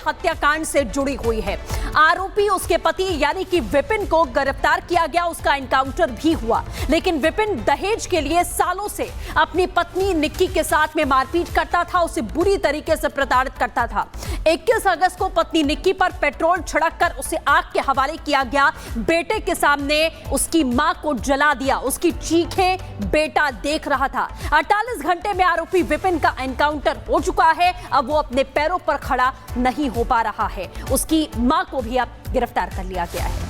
हत्याकांड से जुड़ी हुई है। आरोपी उसके पति यानी कि विपिन को गिरफ्तार किया गया, उसका एनकाउंटर भी हुआ। लेकिन विपिन दहेज के लिए सालों से अपनी पत्नी निक्की के साथ में मारपीट करता था, उसे बुरी तरीके से प्रताड़ित करता था। 21 अगस्त को पत्नी निक्की पर पेट्रोल छिड़ककर उसे आग के हवाले किया गया। बेटे के सामने उसकी मां को जला दिया, उसकी चीखें बेटा देख रहा था। 48 घंटे में आरोपी विपिन का एनकाउंटर हो चुका है। अब वो अपने पैरों पर खड़ा नहीं हो पा रहा है। उसकी मां को भी अब गिरफ्तार कर लिया गया है।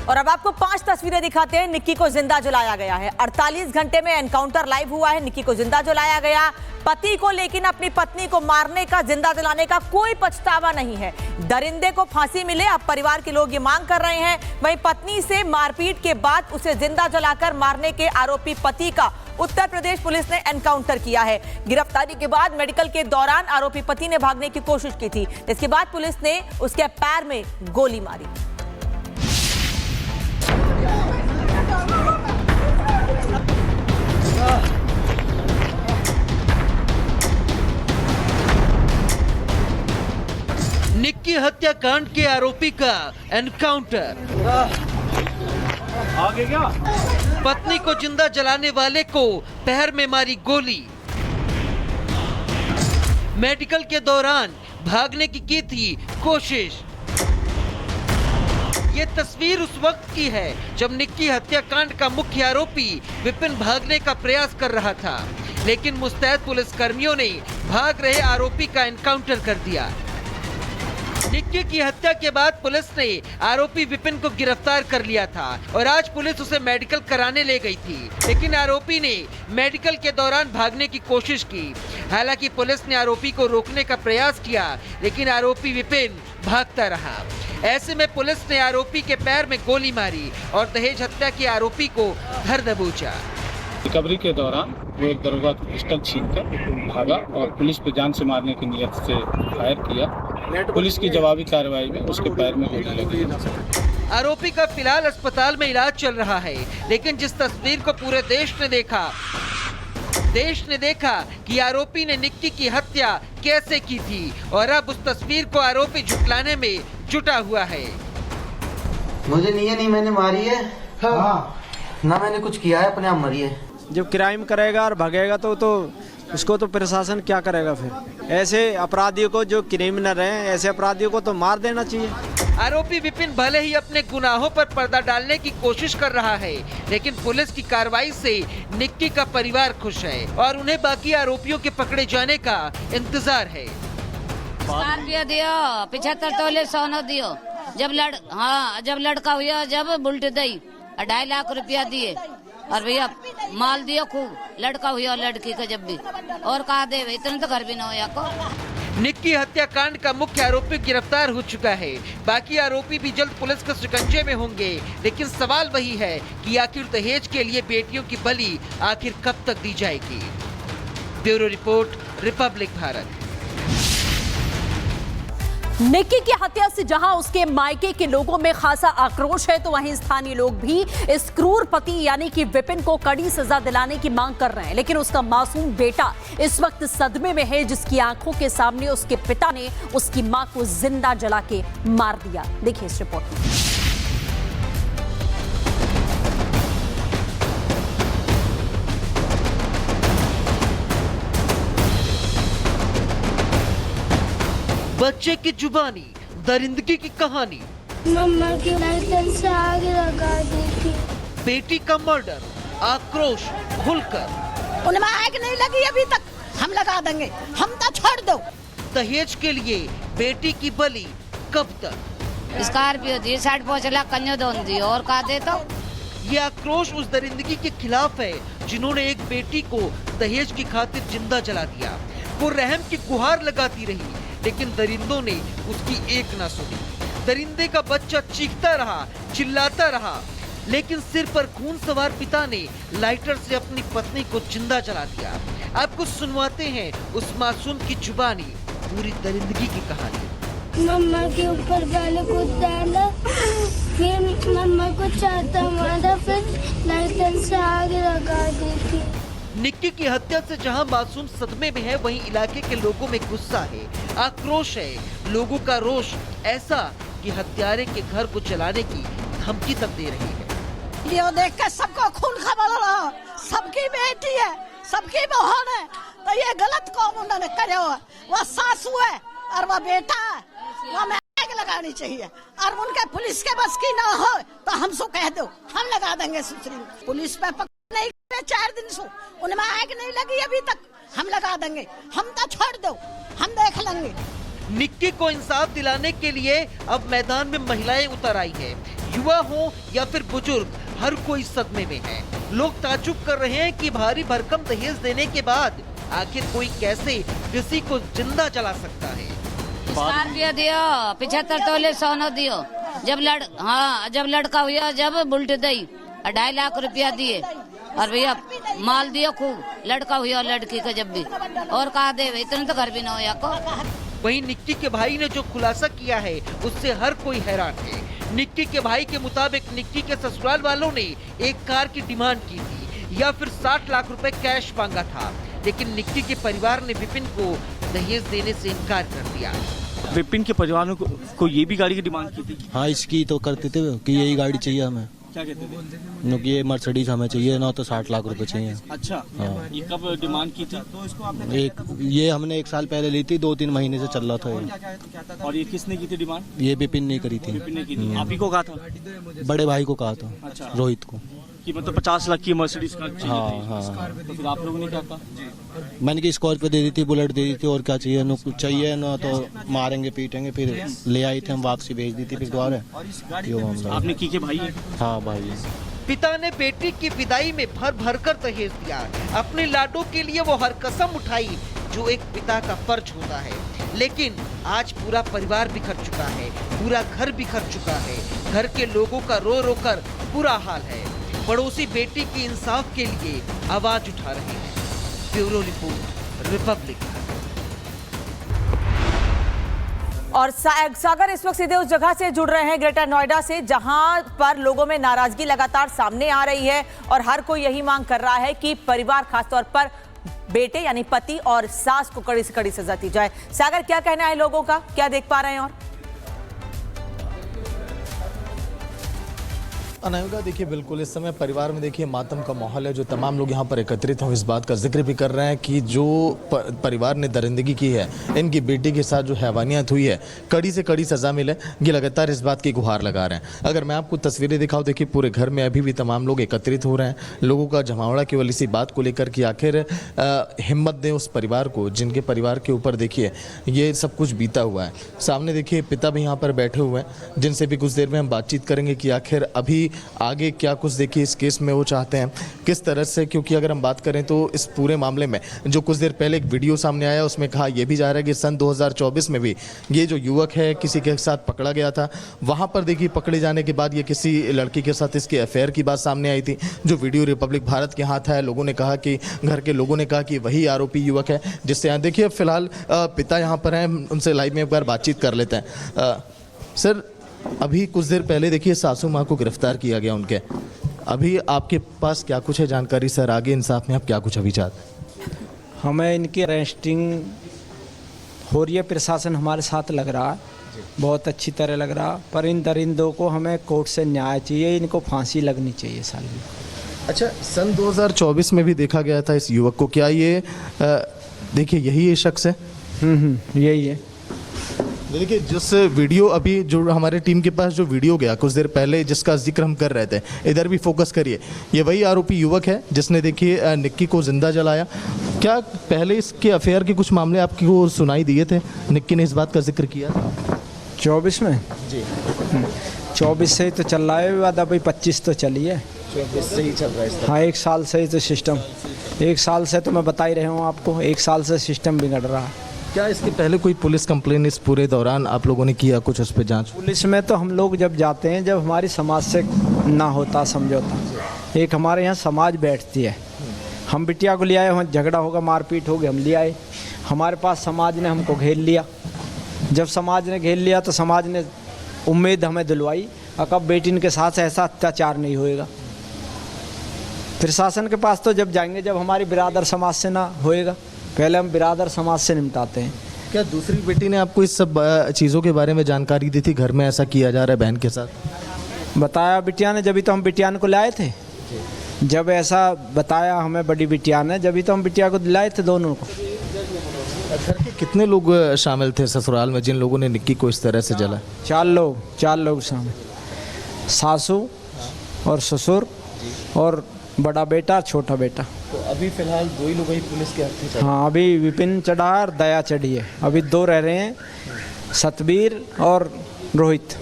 और अब आपको 5 तस्वीरें दिखाते हैं। निक्की को जिंदा जलाया गया है। 48 घंटे में एनकाउंटर लाइव हुआ है। निक्की को जिंदा जलाया गया। पति को लेकिन अपनी पत्नी को मारने का, जिंदा जलाने का कोई पछतावा नहीं है। दरिंदे को फांसी मिले, अब परिवार के लोग ये मांग कर रहे हैं। वहीं पत्नी से मारपीट के बाद उसे जिंदा जलाकर मारने के आरोपी पति का उत्तर प्रदेश पुलिस ने एनकाउंटर किया है। गिरफ्तारी के बाद मेडिकल के दौरान आरोपी पति ने भागने की कोशिश की थी। इसके बाद पुलिस ने उसके पैर में गोली मारी। निक्की हत्याकांड के आरोपी का एनकाउंटर। आगे क्या? पत्नी को जिंदा जलाने वाले को पैर में मारी गोली। मेडिकल के दौरान भागने की थी कोशिश। ये तस्वीर उस वक्त की है जब निक्की हत्याकांड का मुख्य आरोपी विपिन भागने का प्रयास कर रहा था, लेकिन मुस्तैद पुलिस कर्मियों ने भाग रहे आरोपी का एनकाउंटर कर दिया। निक्की की हत्या के बाद पुलिस ने आरोपी विपिन को गिरफ्तार कर लिया था और आज पुलिस उसे मेडिकल कराने ले गई थी, लेकिन आरोपी ने मेडिकल के दौरान भागने की कोशिश की। हालांकि पुलिस ने आरोपी को रोकने का प्रयास किया, लेकिन आरोपी विपिन भागता रहा। ऐसे में पुलिस ने आरोपी के पैर में गोली मारी और दहेज हत्या के आरोपी को धर दबोचा। रिकवरी के दौरान वो एक दरोगा पिस्टल छीनकर भागा और पुलिस पे जान से मारने की नियत से फायर किया। पुलिस की जवाबी कार्रवाई में उसके पैर में गोली लगी। आरोपी का फिलहाल अस्पताल में इलाज चल रहा है, लेकिन जिस तस्वीर को पूरे देश ने देखा कि आरोपी ने निक्की की हत्या कैसे की थी और अब उस तस्वीर को आरोपी झुटलाने में जुटा हुआ है। मुझे नहीं मैंने मारी है। हाँ। ना मैंने कुछ किया है, अपने आप मरी है। जब क्राइम करेगा और भागेगा तो उसको तो प्रशासन क्या करेगा फिर? ऐसे अपराधियों को, जो क्रिमिनल हैं, ऐसे अपराधियों को तो मार देना चाहिए। आरोपी विपिन भले ही अपने गुनाहों पर पर्दा डालने की कोशिश कर रहा है, लेकिन पुलिस की कार्रवाई से निक्की का परिवार खुश है और उन्हें बाकी आरोपियों के पकड़े जाने का इंतजार है। स्कॉर्पियो दियो, 75 तोले सोना दियो। जब लड़का हुआ, जब बुलेट दी 2.5 लाख रुपया दिए और भैया माल दियो खूब। लड़का हुआ लड़की का जब भी और कहा दे, इतना तो घर भी न हो को। निक्की हत्याकांड का मुख्य आरोपी गिरफ्तार हो चुका है। बाकी आरोपी भी जल्द पुलिस के शिकंजे में होंगे, लेकिन सवाल वही है कि आखिर दहेज के लिए बेटियों की बलि आखिर कब तक दी जाएगी। Bureau report, Republic Bharat. Nikki की हत्या से जहां उसके मायके के लोगों में खासा आक्रोश है, तो वहीं स्थानीय लोग भी इस क्रूर पति यानी कि विपिन को कड़ी सजा दिलाने की मांग कर रहे हैं। लेकिन उसका मासूम बेटा इस वक्त सदमे में है, जिसकी आंखों के सामने उसके पिता ने उसकी मां को जिंदा जला के मार दिया। देखिए इस रिपोर्ट में। बच्चे की जुबानी, दरिंदगी की कहानी। मम्मा की गर्दन से आग लगा दी थी। बेटी का मर्डर, आक्रोश भूलकर। उनमें आग नहीं लगी अभी तक, हम लगा देंगे, हम तो छोड़ दो। दहेज के लिए बेटी की बलि कब तक? स्कॉर्पियो दी 60 लाख कन्या दोन दी और कहा दे तो। ये आक्रोश उस दरिंदगी के खिलाफ है जिन्होंने एक बेटी को दहेज की खातिर जिंदा जला दिया। वो रहम की गुहार लगाती रही, लेकिन दरिंदों ने उसकी एक ना सुनी। दरिंदे का बच्चा चीखता रहा, चिल्लाता रहा, लेकिन सिर पर खून सवार पिता ने लाइटर से अपनी पत्नी को जिंदा जला दिया। आपको सुनवाते हैं उस मासूम की जुबानी, पूरी दरिंदगी की कहानी। मम्मा के ऊपर बैल को डाला, फिर मम्मा को चाहता मारा, फिर लाइटर से आग लगा दी थी। निक्की की हत्या से जहां मासूम सदमे में है, वहीं इलाके के लोगों में गुस्सा है, आक्रोश है। लोगों का रोष ऐसा कि हत्यारे के घर को जलाने की धमकी तक दे रही है। वीडियो देख के सबको खून खबर रहा, सबकी बेटी है, सबकी बहन है, तो ये गलत काम उन्होंने करे हो। वह सासू है और वह बेटा है, वह में आग लगानी चाहिए। और उनके पुलिस के बस की ना हो तो हमसे कह दो, हम लगा देंगे सूचना। पुलिस पे पकड़ नहीं करे 4 दिन से, उनमें आग नहीं लगी अभी तक, हम लगा देंगे। हम तो छोड़ दो, हम देख लेंगे। निक्की को इंसाफ दिलाने के लिए अब मैदान में महिलाएं उतर आई है। युवा हो या फिर बुजुर्ग, हर कोई सदमे में है। लोग ताज्जुब कर रहे हैं कि भारी भरकम दहेज देने के बाद आखिर कोई कैसे किसी को जिंदा जला सकता है। स्कॉर्पियो दियो, 75 तोले सोना दियो। जब लड़का हुआ, जब बुलेट दी, 2.5 लाख रुपया दिए। और भैया माल दियो खूब, लड़का हुआ लड़की का जब भी। और कहा दे, इतने तो घर भी ना हो को। वहीं निक्की के भाई ने जो खुलासा किया है, उससे हर कोई हैरान है। निक्की के भाई के मुताबिक निक्की के ससुराल वालों ने एक कार की डिमांड की थी या फिर 60 लाख रुपए कैश मांगा था, लेकिन निक्की के परिवार ने विपिन को दहेज देने से इनकार कर दिया। विपिन के परिवार को ये भी गाड़ी की डिमांड की थी? हाँ, इसकी तो करते थे कि यही गाड़ी चाहिए हमें। क्या कहते थे? ये मर्सिडीज हमें चाहिए ना, तो 60 लाख रुपए चाहिए। अच्छा, हाँ। ये कब डिमांड की थी? ये हमने 1 साल पहले ली थी, 2-3 महीने से चल रहा था ये। और ये किसने की थी डिमांड? ये विपिन ने करी थी। विपिन ने की थी। आप ही को कहा था? बड़े भाई को कहा था। अच्छा। रोहित को, कि मतलब 50 लाख की मर्सिडीज कार चाहिए। हाँ हाँ। तो फिर आप लोगों ने क्या कहा? मैंने की स्कॉर्पियो दे दी थी, बुलेट दे दी थी, और क्या चाहिए? कुछ चाहिए ना तो मारेंगे पीटेंगे। फिर ले आई थे हम, वापसी भेज दी थी फिर दोबारा। आपने की के भाई है? हाँ भाई। पिता ने बेटी की विदाई में भर भर कर दहेज दिया। अपने लाडों के लिए वो हर कसम उठाई जो एक पिता का फर्ज होता है। लेकिन आज पूरा परिवार बिखर चुका है, पूरा घर बिखर चुका है। घर के लोगों का रो रो कर बुरा हाल है। पड़ोसी बेटी की इंसाफ के लिए आवाज उठा रहे हैं। Bureau report, Republic. और सागर इस वक्त सीधे उस जगह से जुड़ रहे हैं, ग्रेटर नोएडा से, जहां पर लोगों में नाराजगी लगातार सामने आ रही है और हर कोई यही मांग कर रहा है कि परिवार, खासतौर पर बेटे यानी पति और सास को कड़ी से कड़ी सजा दी जाए। सागर, क्या कहना है लोगों का, क्या देख पा रहे हैं? और अनामिका, देखिए बिल्कुल इस समय परिवार में देखिए मातम का माहौल है। जो तमाम लोग यहाँ पर एकत्रित हैं, इस बात का जिक्र भी कर रहे हैं कि जो परिवार ने दरिंदगी की है, इनकी बेटी के साथ जो हैवानियत हुई है, कड़ी से कड़ी सजा मिले, ये लगातार इस बात की गुहार लगा रहे हैं। अगर मैं आपको तस्वीरें दिखाऊं, देखिए पूरे घर में अभी भी तमाम लोग एकत्रित हो रहे हैं। लोगों का जमावड़ा केवल इसी बात को लेकर कि आखिर हिम्मत दें उस परिवार को जिनके परिवार के ऊपर देखिए ये सब कुछ बीता हुआ है। सामने देखिए पिता भी यहाँ पर बैठे हुए हैं, जिनसे भी कुछ देर में हम बातचीत करेंगे कि आखिर अभी आगे क्या कुछ देखिए इस केस में वो चाहते हैं, किस तरह से। क्योंकि अगर हम बात करें तो इस पूरे मामले में जो कुछ देर पहले एक वीडियो सामने आया, उसमें कहा यह भी जा रहा है कि सन 2024 में भी ये जो युवक है किसी के साथ पकड़ा गया था। वहाँ पर देखिए पकड़े जाने के बाद ये किसी लड़की के साथ इसके अफेयर की बात सामने आई थी। जो वीडियो रिपब्लिक भारत के हाथ है, लोगों ने कहा कि घर के लोगों ने कहा कि वही आरोपी युवक है, जिससे यहाँ देखिए फिलहाल पिता यहाँ पर हैं, उनसे लाइव में एक बार बातचीत कर लेते हैं। सर, अभी कुछ देर पहले देखिए सासू माँ को गिरफ्तार किया गया उनके, अभी आपके पास क्या कुछ है जानकारी सर? आगे इंसाफ में आप क्या कुछ अभी चाहते हैं? हमें इनकी अरेस्टिंग हो रही है, प्रशासन हमारे साथ लग रहा है, बहुत अच्छी तरह लग रहा, पर इन दरिंदों को हमें कोर्ट से न्याय चाहिए, इनको फांसी लगनी चाहिए साल में। अच्छा, सन 2024 में भी देखा गया था इस युवक को, क्या ये देखिए यही ये शख्स है? यही है। देखिए जिस वीडियो अभी जो हमारे टीम के पास जो वीडियो गया कुछ देर पहले, जिसका जिक्र हम कर रहे थे, इधर भी फोकस करिए, ये वही आरोपी युवक है जिसने देखिए निक्की को जिंदा जलाया। क्या पहले इसके अफेयर के कुछ मामले आपको सुनाई दिए थे? निक्की ने इस बात का जिक्र किया 24 में जी? 24 से ही तो चल रहा है विवाद, अभी 25 तो चली है। 24 से ही चल रहा है? हाँ, 1 साल से ही तो सिस्टम, 1 साल से तो मैं बता ही रहा हूँ आपको, 1 साल से सिस्टम बिगड़ रहा है। क्या इसके पहले कोई पुलिस कंप्लेन इस पूरे दौरान आप लोगों ने किया कुछ उस पर जांच? पुलिस में तो हम लोग जब जाते हैं, जब हमारी समाज से ना होता समझौता, एक हमारे यहाँ समाज बैठती है, हम बिटिया को ले आए, वहाँ झगड़ा होगा, मारपीट होगी, हम ले आए, हमारे पास समाज ने हमको घेर लिया। जब समाज ने घेर लिया तो समाज ने उम्मीद हमें दिलवाई, अब बेटी के साथ ऐसा अत्याचार नहीं होएगा। प्रशासन के पास तो जब जाएंगे जब हमारी बिरादर समाज से ना होएगा, पहले हम बिरादर समाज से निपटाते हैं। क्या दूसरी बेटी ने आपको इस सब चीज़ों के बारे में जानकारी दी थी, घर में ऐसा किया जा रहा है बहन के साथ? बताया बिटिया ने, जब तो हम बिटिया को लाए थे। जब ऐसा बताया हमें बड़ी बिटिया ने, जब तो हम बिटिया को दिलाए थे दोनों को। घर के कितने लोग शामिल थे ससुराल में जिन लोगों ने निक्की को इस तरह से जला? 4 लोग शामिल, सासू और ससुर और बड़ा बेटा, छोटा बेटा। तो अभी फिलहाल 2 ही लोग ही पुलिस के हाथ में? हाँ, अभी विपिन चढ़ा और दया चढ़ी है। अभी 2 रह रहे हैं, सतबीर और रोहित।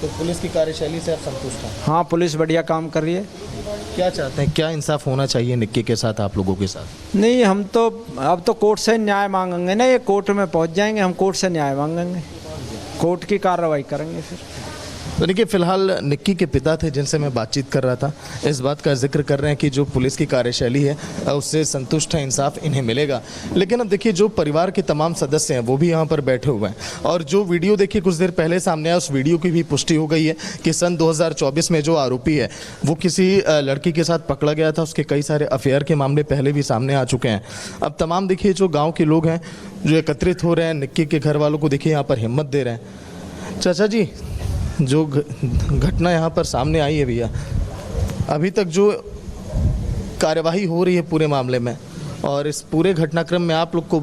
तो पुलिस की कार्यशैली से आप संतुष्ट हैं? हाँ, पुलिस बढ़िया काम कर रही है। क्या चाहते हैं, क्या इंसाफ होना चाहिए निक्की के साथ, आप लोगों के साथ? नहीं, हम तो अब तो कोर्ट से न्याय मांगेंगे ना, ये कोर्ट में पहुंच जाएंगे, हम कोर्ट से न्याय मांगेंगे, कोर्ट की कार्रवाई करेंगे फिर। तो देखिए, फिलहाल निक्की के पिता थे जिनसे मैं बातचीत कर रहा था, इस बात का जिक्र कर रहे हैं कि जो पुलिस की कार्यशैली है उससे संतुष्ट है, इंसाफ इन्हें मिलेगा। लेकिन अब देखिए, जो परिवार के तमाम सदस्य हैं वो भी यहाँ पर बैठे हुए हैं, और जो वीडियो देखिए कुछ देर पहले सामने आया, उस वीडियो की भी पुष्टि हो गई है कि सन 2024 में जो आरोपी है वो किसी लड़की के साथ पकड़ा गया था। उसके कई सारे अफेयर के मामले पहले भी सामने आ चुके हैं। अब तमाम देखिए जो गाँव के लोग हैं जो एकत्रित हो रहे हैं, निक्की के घर वालों को देखिए यहाँ पर हिम्मत दे रहे हैं। चाचा जी, जो घटना यहाँ पर सामने आई है भैया, अभी तक जो कार्यवाही हो रही है पूरे मामले में, और इस पूरे घटनाक्रम में आप लोग को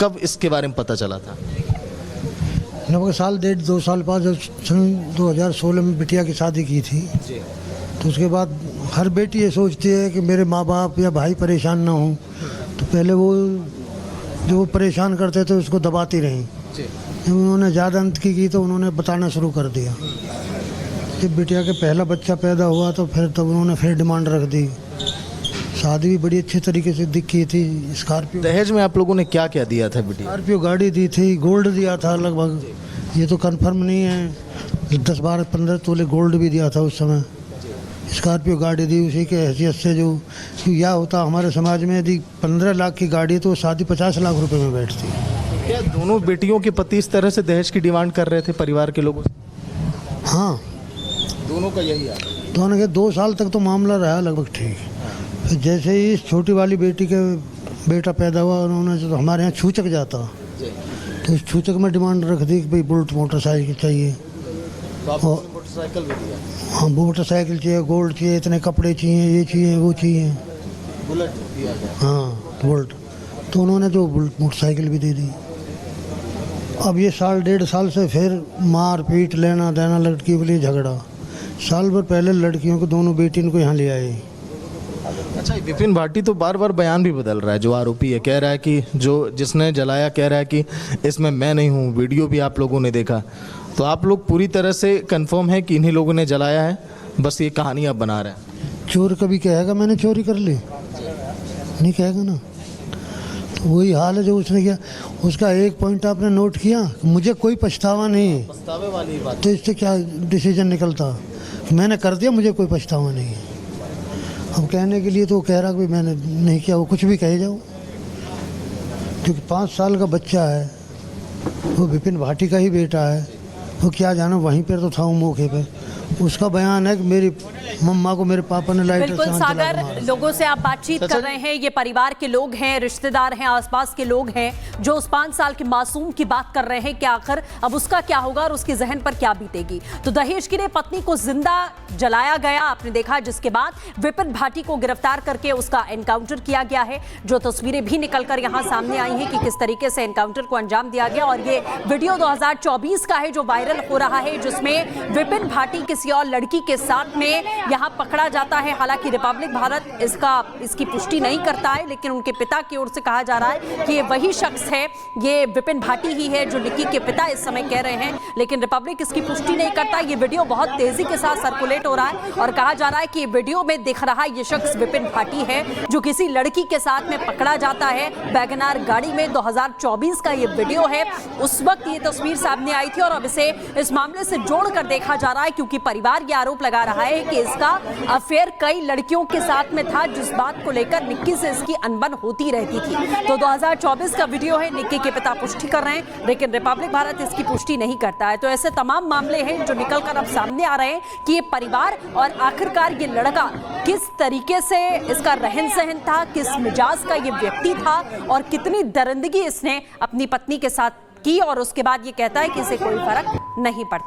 कब इसके बारे में पता चला था? लगभग 1.5-2 साल बाद, जब सन 2016 में बिटिया की शादी की थी, तो उसके बाद हर बेटी ये सोचती है कि मेरे माँ बाप या भाई परेशान ना हो, तो पहले वो जो परेशान करते थे उसको दबाती रहीं। जब उन्होंने ज़्यादा अंत की तो उन्होंने बताना शुरू कर दिया। जब बिटिया के पहला बच्चा पैदा हुआ तो फिर तब उन्होंने फिर डिमांड रख दी। शादी भी बड़ी अच्छी तरीके से दिखी थी। स्कॉर्पियो दहेज में आप लोगों ने क्या क्या दिया था बिटिया? स्कॉर्पियो गाड़ी दी थी, गोल्ड दिया था लगभग, ये तो कंफर्म नहीं है, 10, 12, 15 तोले गोल्ड भी दिया था उस समय। स्कॉर्पियो गाड़ी दी, उसी के हैसियत से जो यह होता हमारे समाज में, यदि 15 लाख की गाड़ी तो शादी 50 लाख रुपए में बैठती। क्या दोनों बेटियों के पति इस तरह से दहेज की डिमांड कर रहे थे परिवार के लोगों? हाँ, दोनों का यही है। दोनों के 2 साल तक तो मामला रहा लगभग ठीक। फिर जैसे ही इस छोटी वाली बेटी के बेटा पैदा हुआ, उन्होंने जो हमारे यहाँ छूचक जाता, तो इस छूचक में डिमांड रख दी कि भाई बुलेट मोटरसाइकिल चाहिए। मोटरसाइकिल भी दिया? हाँ, मोटरसाइकिल चाहिए, गोल्ड चाहिए, इतने कपड़े चाहिए, ये चाहिए, वो चाहिए। बुलेट दिया गया? हाँ, बुलेट। तो उन्होंने जो मोटरसाइकिल भी दे दी। अब ये 1.5 साल से फिर मार पीट, लेना देना, लड़की के लिए झगड़ा। साल भर पहले लड़कियों को, दोनों बेटी को यहाँ ले आए। अच्छा, विपिन भाटी तो बार बार बयान भी बदल रहा है, जो आरोपी है, कह रहा है कि जो जिसने जलाया कह रहा है कि इसमें मैं नहीं हूँ, वीडियो भी आप लोगों ने देखा। तो आप लोग पूरी तरह से कंफर्म है कि इन्हीं लोगों ने जलाया है, बस ये कहानी आप बना रहे हैं? चोर कभी कहेगा मैंने चोरी कर ली? नहीं कहेगा ना। तो वही हाल है जो उसने किया। उसका एक पॉइंट आपने नोट किया, मुझे कोई पछतावा नहीं है। पछतावे वाली बात। तो इससे क्या डिसीजन निकलता? मैंने कर दिया, मुझे कोई पछतावा नहीं है। अब कहने के लिए तो कह रहा कि मैंने नहीं किया, वो कुछ भी कहे जाओ, क्योंकि 5 साल का बच्चा है, वो विपिन भाटी का ही बेटा है, वो क्या जाना, वहीं पर तो था वो मौके पे। उसका बयान है कि मेरी मम्मा को मेरे पापा ने लाइटर बिल्कुल सागर, लोगों से आप बातचीत कर रहे हैं, ये परिवार के लोग हैं, रिश्तेदार हैं, आसपास के लोग हैं जो उस 5 साल के मासूम की बात कर रहे हैं कि आखिर अब उसका क्या होगा और उसके जहन पर क्या बीतेगी। तो दहेज के लिए पत्नी को जिंदा जलाया गया, आपने देखा, जिसके बाद विपिन भाटी को गिरफ्तार करके उसका एनकाउंटर किया गया है। जो तस्वीरें भी निकलकर यहाँ सामने आई हैं कि किस तरीके से एनकाउंटर को अंजाम दिया गया, और ये वीडियो 2024 का है जो वायरल हो रहा है, जिसमें विपिन भाटी किसी और लड़की के साथ में यहाँ पकड़ा जाता है। हालांकि रिपब्लिक भारत इसकी पुष्टि नहीं करता है, लेकिन उनके पिता की ओर से कहा जा रहा है कि ये वही शख्स है, ये विपिन भाटी ही है जो निक्की के पिता इस समय कह रहे हैं, लेकिन रिपब्लिक इसकी पुष्टि नहीं करता। ये वीडियो बहुत तेजी के साथ सर्कुलेट हो रहा है और कहा जा रहा है कि वीडियो में दिख रहा ये शख्स विपिन भाटी है जो किसी लड़की के साथ में पकड़ा जाता है वैगनार गाड़ी में। 2024 का ये वीडियो है, उस वक्त ये तस्वीर सामने आई थी और अब इसे इस मामले से जोड़कर देखा जा रहा है, क्योंकि परिवार ये आरोप लगा रहा है कि इसका अफेयर कई लड़कियों के साथ में था, जिस बात को लेकर निक्की से इसकी अनबन होती रहती थी। तो 2024 का वीडियो है, निक्की के पिता पुष्टि कर रहे हैं, लेकिन रिपब्लिक भारत इसकी पुष्टि नहीं करता है। तो ऐसे तमाम मामले हैं जो निकलकर अब सामने आ रहे हैं कि ये परिवार और आखिरकार ये लड़का किस तरीके से इसका रहन सहन था, किस मिजाज का ये व्यक्ति था और कितनी दरिंदगी इसने अपनी पत्नी के साथ की, और उसके बाद ये कहता है कि इसे कोई फर्क नहीं पड़ता।